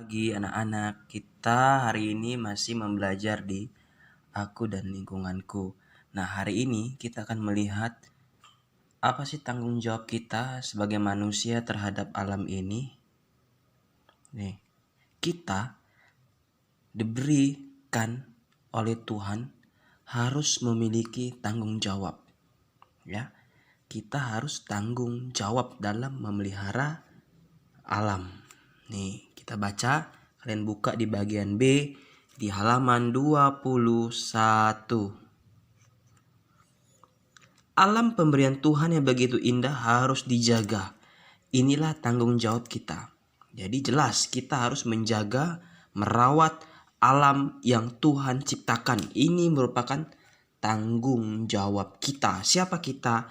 Pagi anak-anak, kita hari ini masih membelajar di Aku dan Lingkunganku. Nah, hari ini kita akan melihat apa sih tanggung jawab kita sebagai manusia terhadap alam ini. Nih, kita diberikan oleh Tuhan harus memiliki tanggung jawab. Ya, kita harus tanggung jawab dalam memelihara alam. Nih, kita baca, kalian buka di bagian B di halaman 21. Alam pemberian Tuhan yang begitu indah harus dijaga. Inilah tanggung jawab kita. Jadi jelas kita harus menjaga, merawat alam yang Tuhan ciptakan. Ini merupakan tanggung jawab kita. Siapa kita?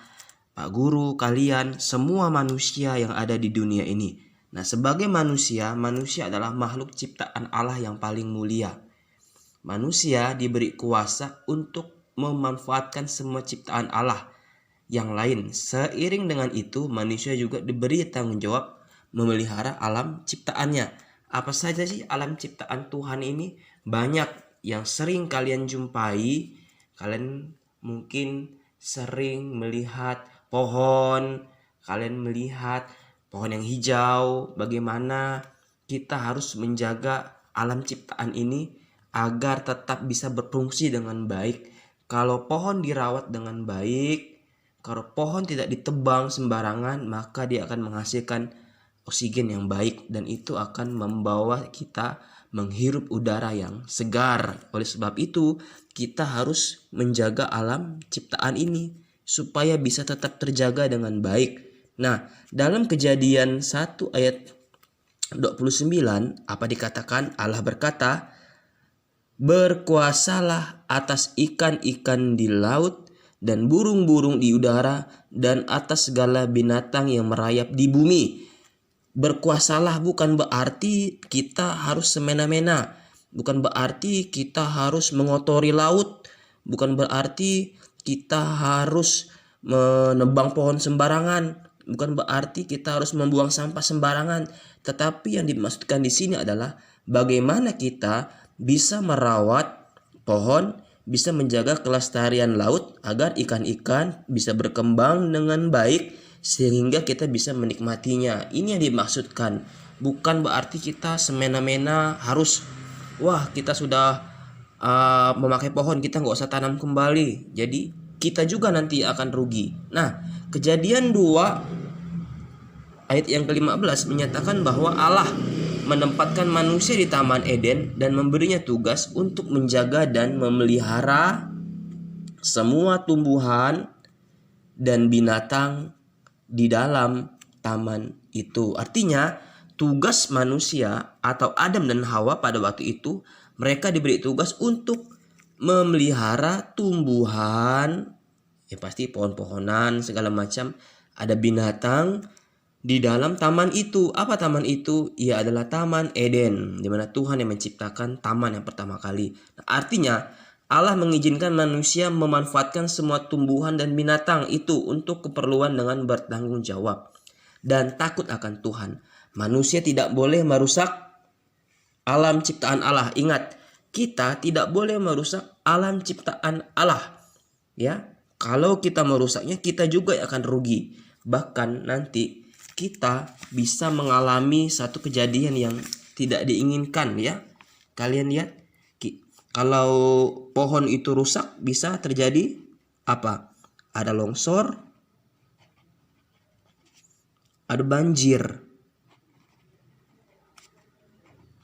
Pak Guru, kalian, semua manusia yang ada di dunia ini. Nah, sebagai manusia adalah makhluk ciptaan Allah yang paling mulia. Manusia diberi kuasa untuk memanfaatkan semua ciptaan Allah yang lain. Seiring dengan itu, manusia juga diberi tanggung jawab memelihara alam ciptaannya. Apa saja sih alam ciptaan Tuhan ini? Banyak yang sering kalian jumpai. Kalian mungkin sering melihat pohon, kalian melihat pohon yang hijau. Bagaimana kita harus menjaga alam ciptaan ini agar tetap bisa berfungsi dengan baik. Kalau pohon dirawat dengan baik, kalau pohon tidak ditebang sembarangan, maka dia akan menghasilkan oksigen yang baik dan itu akan membawa kita menghirup udara yang segar. Oleh sebab itu, kita harus menjaga alam ciptaan ini supaya bisa tetap terjaga dengan baik. Nah, dalam Kejadian 1 ayat 29, apa dikatakan? Allah berkata, "Berkuasalah atas ikan-ikan di laut dan burung-burung di udara dan atas segala binatang yang merayap di bumi." Berkuasalah bukan berarti kita harus semena-mena, bukan berarti kita harus mengotori laut, bukan berarti kita harus menebang pohon sembarangan, bukan berarti kita harus membuang sampah sembarangan. Tetapi yang dimaksudkan di sini adalah bagaimana kita bisa merawat pohon, bisa menjaga kelestarian laut agar ikan-ikan bisa berkembang dengan baik sehingga kita bisa menikmatinya. Ini yang dimaksudkan. Bukan berarti kita semena-mena harus kita sudah memakai pohon, kita nggak usah tanam kembali. Jadi kita juga nanti akan rugi. Nah, Kejadian 2 ayat yang ke-15 menyatakan bahwa Allah menempatkan manusia di Taman Eden dan memberinya tugas untuk menjaga dan memelihara semua tumbuhan dan binatang di dalam taman itu. Artinya, tugas manusia atau Adam dan Hawa pada waktu itu, mereka diberi tugas untuk memelihara tumbuhan, ya pasti pohon-pohonan, segala macam, ada binatang di dalam taman itu. Apa taman itu? Ia adalah Taman Eden, di mana Tuhan yang menciptakan taman yang pertama kali. Nah, artinya Allah mengizinkan manusia memanfaatkan semua tumbuhan dan binatang itu untuk keperluan dengan bertanggung jawab dan takut akan Tuhan. Manusia tidak boleh merusak alam ciptaan Allah. Ingat, kita tidak boleh merusak alam ciptaan Allah. Ya, kalau kita merusaknya, kita juga akan rugi. Bahkan nanti kita bisa mengalami satu kejadian yang tidak diinginkan, ya. Kalian lihat, kalau pohon itu rusak bisa terjadi apa? Ada longsor, ada banjir.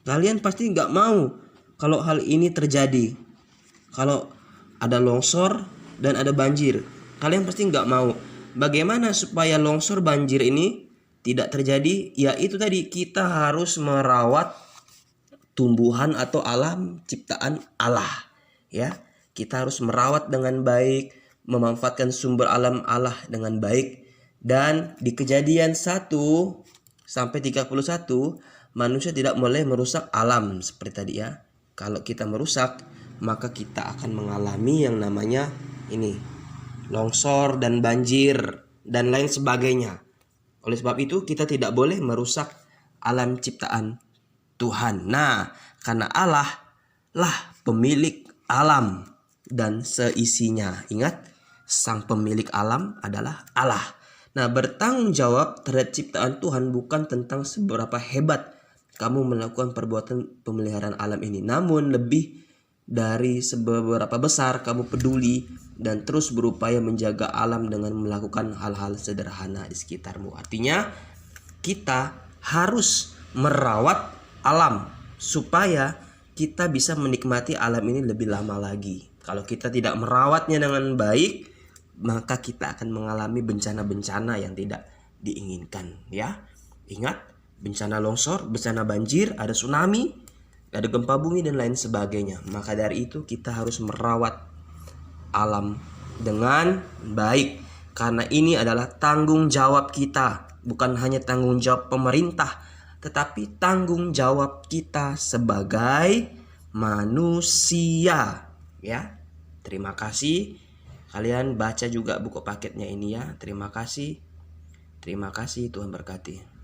Kalian pasti nggak mau kalau hal ini terjadi. Kalau ada longsor dan ada banjir, kalian pasti nggak mau. Bagaimana supaya longsor banjir ini tidak terjadi? Ya itu tadi, kita harus merawat tumbuhan atau alam ciptaan Allah. Ya, kita harus merawat dengan baik, memanfaatkan sumber alam Allah dengan baik. Dan di Kejadian 1 sampai 31, manusia tidak boleh merusak alam seperti tadi ya. Kalau kita merusak, maka kita akan mengalami yang namanya ini, longsor dan banjir dan lain sebagainya. Oleh sebab itu kita tidak boleh merusak alam ciptaan Tuhan. Nah, karena Allah lah pemilik alam dan seisinya. Ingat, sang pemilik alam adalah Allah. Nah, bertanggung jawab terhadap ciptaan Tuhan bukan tentang seberapa hebat kamu melakukan perbuatan pemeliharaan alam ini, namun lebih dari seberapa besar kamu peduli dan terus berupaya menjaga alam dengan melakukan hal-hal sederhana di sekitarmu. Artinya, kita harus merawat alam supaya kita bisa menikmati alam ini lebih lama lagi. Kalau kita tidak merawatnya dengan baik, maka kita akan mengalami bencana-bencana yang tidak diinginkan, ya. Ingat, bencana longsor, bencana banjir, ada tsunami, ada gempa bumi dan lain sebagainya. Maka dari itu kita harus merawat alam dengan baik, karena ini adalah tanggung jawab kita, bukan hanya tanggung jawab pemerintah, tetapi tanggung jawab kita sebagai manusia, ya. Terima kasih. Kalian baca juga buku paketnya ini ya. Terima kasih. Terima kasih, Tuhan berkati.